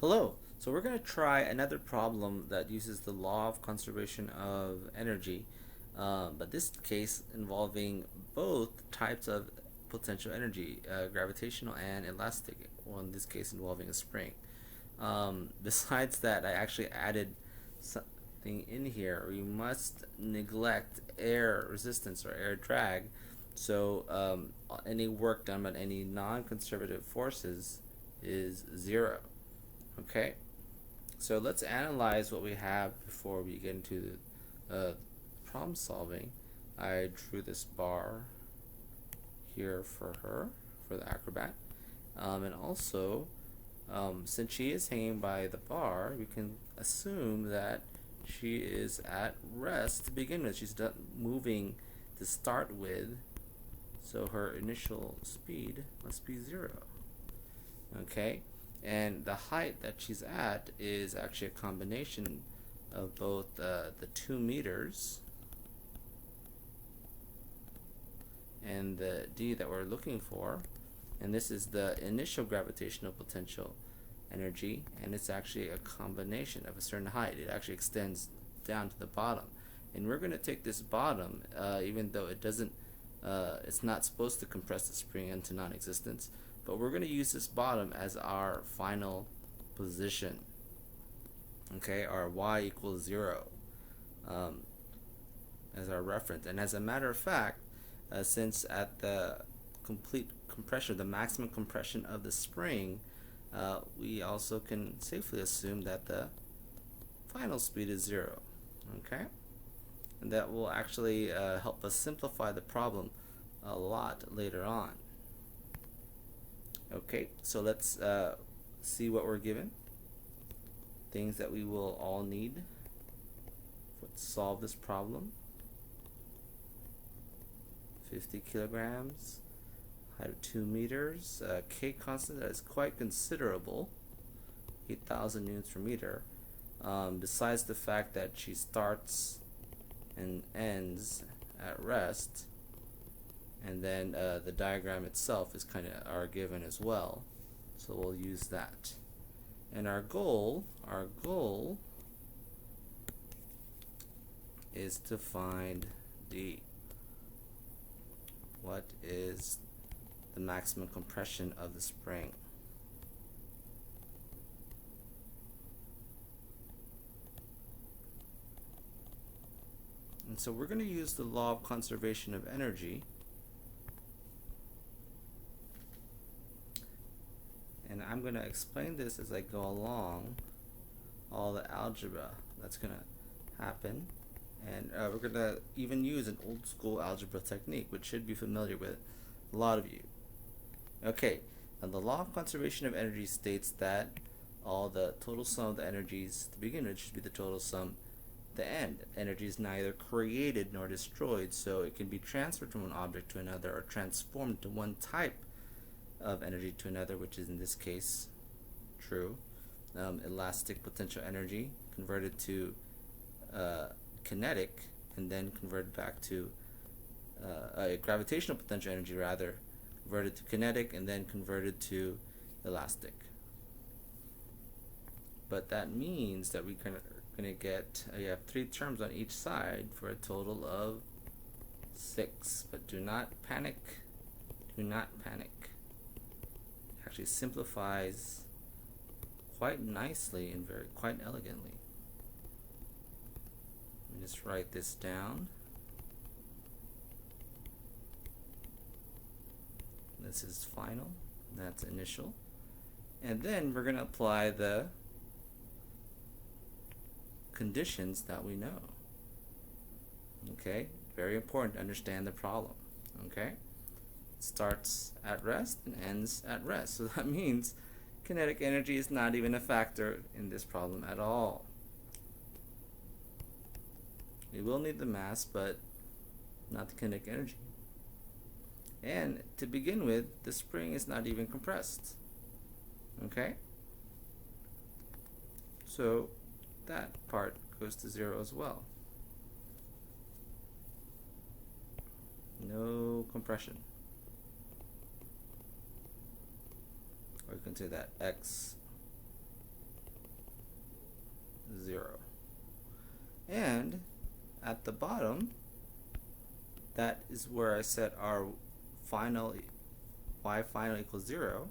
Hello. So we're going to try another problem that uses the law of conservation of energy, but this case involving both types of potential energy, gravitational and elastic, well in this case involving a spring. Besides that, I actually added something in here. We must neglect air resistance or air drag, so any work done by any non-conservative forces is zero. Okay, so let's analyze what we have before we get into problem solving. I drew this bar here for her, for the acrobat, and also since she is hanging by the bar, we can assume that she is at rest to begin with. She's not moving to start with, so her initial speed must be zero. Okay, and the height that she's at is actually a combination of both the 2 meters and the d that we're looking for, and this is the initial gravitational potential energy, and it's actually a combination of a certain height. It actually extends down to the bottom, and we're going to take this bottom, even though it doesn't it's not supposed to compress the spring into non-existence, but we're going to use this bottom as our final position. Okay, our y equals 0 as our reference. And as a matter of fact, since at the complete compression, the maximum compression of the spring, we also can safely assume that the final speed is 0. Okay, and that will actually help us simplify the problem a lot later on. Okay, so let's see what we're given. Things that we will all need to solve this problem. 50 kilograms, height of 2 meters, K constant that is quite considerable, 8,000 newtons per meter. Besides the fact that she starts and ends at rest, and then the diagram itself is kind of our given as well, so we'll use that. And our goal is to find what is the maximum compression of the spring. And so we're going to use the law of conservation of energy, and I'm going to explain this as I go along, all the algebra that's going to happen. And we're going to even use an old school algebra technique, which should be familiar with a lot of you. Okay, now the law of conservation of energy states that all the total sum of the energies to begin with should be the total sum at the end. Energy is neither created nor destroyed, so it can be transferred from one object to another or transformed to one type of energy to another, which is in this case true. Elastic potential energy converted to kinetic, and then converted back to gravitational potential energy, rather, converted to kinetic and then converted to elastic. But that means that we're going to get, you have 3 terms on each side for a total of 6. But do not panic. Do not panic. It actually simplifies quite nicely and quite elegantly. Just write this down. This is final, that's initial. And then we're going to apply the conditions that we know. Okay, very important to understand the problem. Okay, it starts at rest and ends at rest. So that means kinetic energy is not even a factor in this problem at all. We will need the mass, but not the kinetic energy. And to begin with, the spring is not even compressed. Okay? So that part goes to 0 as well. No compression. Or you can say that x 0. And at the bottom, that is where I set our final y final equals 0,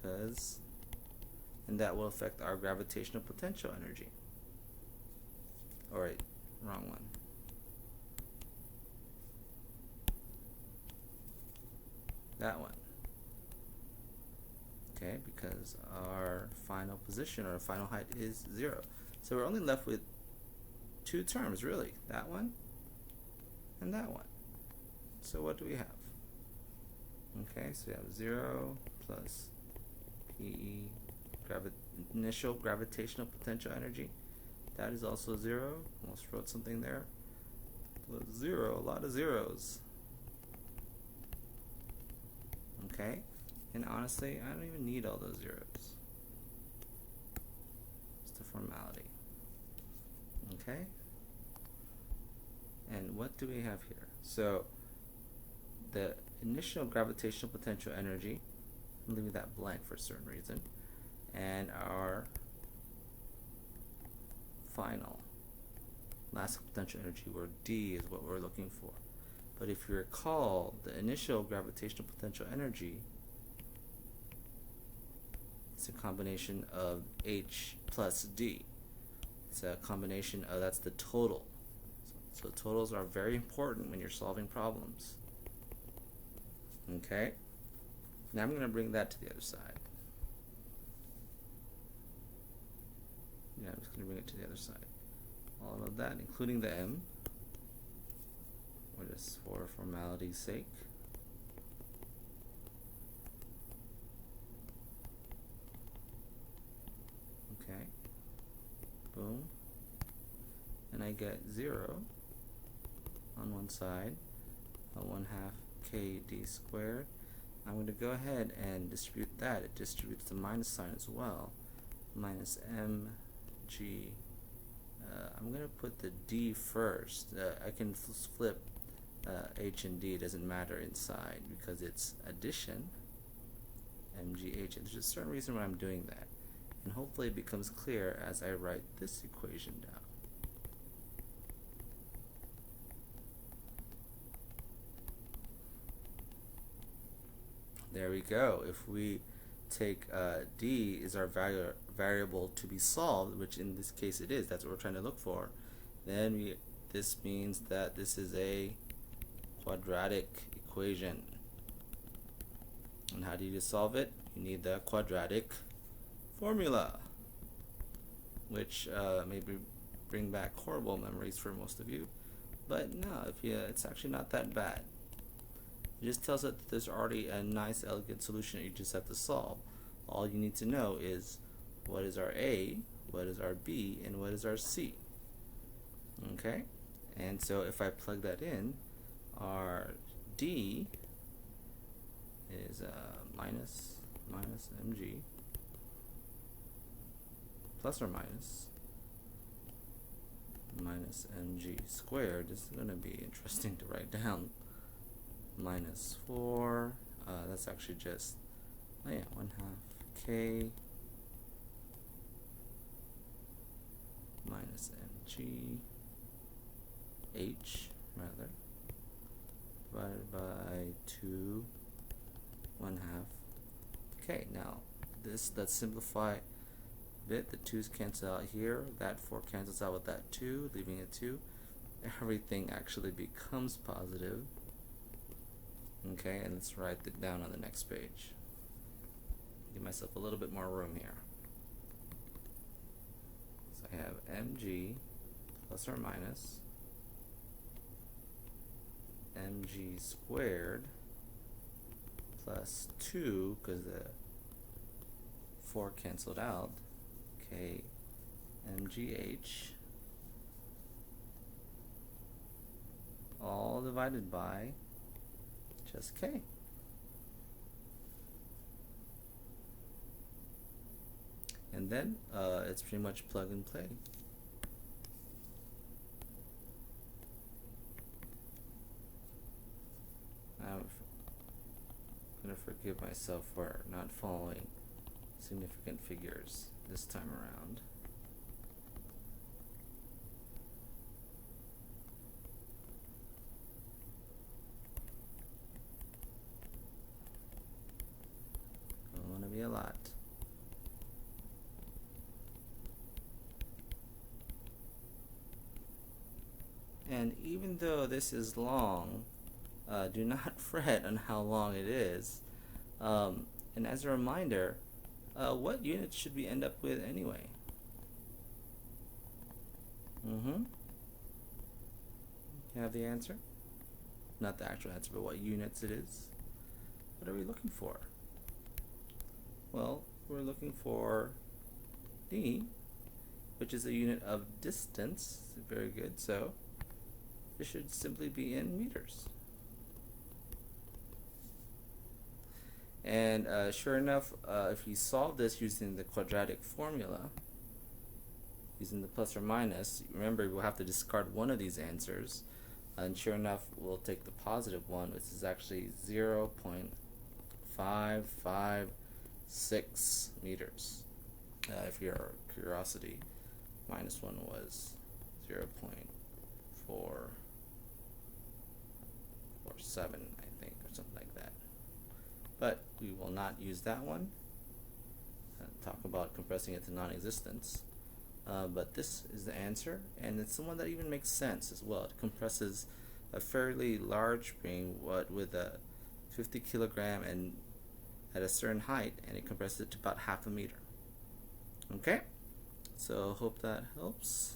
and that will affect our gravitational potential energy. Alright, wrong one. That one. Okay, because our final position or final height is 0. So we're only left with two terms, really. That one and that one. So what do we have? Okay, so we have 0 plus PE, initial gravitational potential energy. That is also 0. Almost wrote something there. Plus 0, a lot of zeros. Okay, and honestly, I don't even need all those zeros. Just a formality. Okay, and what do we have here? So the initial gravitational potential energy, I'm leaving that blank for a certain reason, and our final lasting potential energy, where D is what we're looking for. But if you recall, the initial gravitational potential energy is a combination of H plus D. It's a combination of, that's the total. So totals are very important when you're solving problems. Okay? Now I'm going to bring that to the other side. Yeah, I'm just going to bring it to the other side. All of that, including the M, or just for formality's sake. Okay. Boom. And I get 0 on one side, 1/2 kd squared. I'm going to go ahead and distribute that. It distributes the minus sign as well. Minus mg. I'm going to put the d first. I can flip h and d, it doesn't matter inside because it's addition. mgh. And there's a certain reason why I'm doing that. And hopefully it becomes clear as I write this equation down. There we go. If we take d is our variable to be solved, which in this case it is, that's what we're trying to look for, then this means that this is a quadratic equation. And how do you solve it? You need the quadratic formula, which maybe bring back horrible memories for most of you, but no, it's actually not that bad. It just tells us that there's already a nice, elegant solution that you just have to solve. All you need to know is what is our A, what is our B, and what is our C. Okay? And so if I plug that in, our D is minus mg plus or minus mg squared. This is going to be interesting to write down. Minus 4, that's actually just, 1/2 k minus mg h rather divided by 2 1/2 k. Now let's simplify a bit. The 2's cancel out here, that 4 cancels out with that 2, leaving a 2. Everything actually becomes positive. Okay, and let's write it down on the next page. Give myself a little bit more room here. So I have mg plus or minus mg squared plus 2, because the 4 canceled out, k mgh, all divided by just k. And then it's pretty much plug and play. I'm going to forgive myself for not following significant figures this time around. definitely a lot. And even though this is long, do not fret on how long it is. And as a reminder, what units should we end up with anyway? You have the answer? Not the actual answer, but what units it is. What are we looking for? Well, we're looking for d, which is a unit of distance. Very good. So it should simply be in meters. And sure enough, if you solve this using the quadratic formula, using the plus or minus, remember we'll have to discard one of these answers, and sure enough we'll take the positive one, which is actually 0.556 meters. If your curiosity, minus 1 was 0.447, I think, or something like that. But we will not use that one. Talk about compressing it to non-existence. But this is the answer, and it's the one that even makes sense as well. It compresses a fairly large spring, with a 50 kilogram and at a certain height, and it compresses it to about half a meter. Okay, so hope that helps.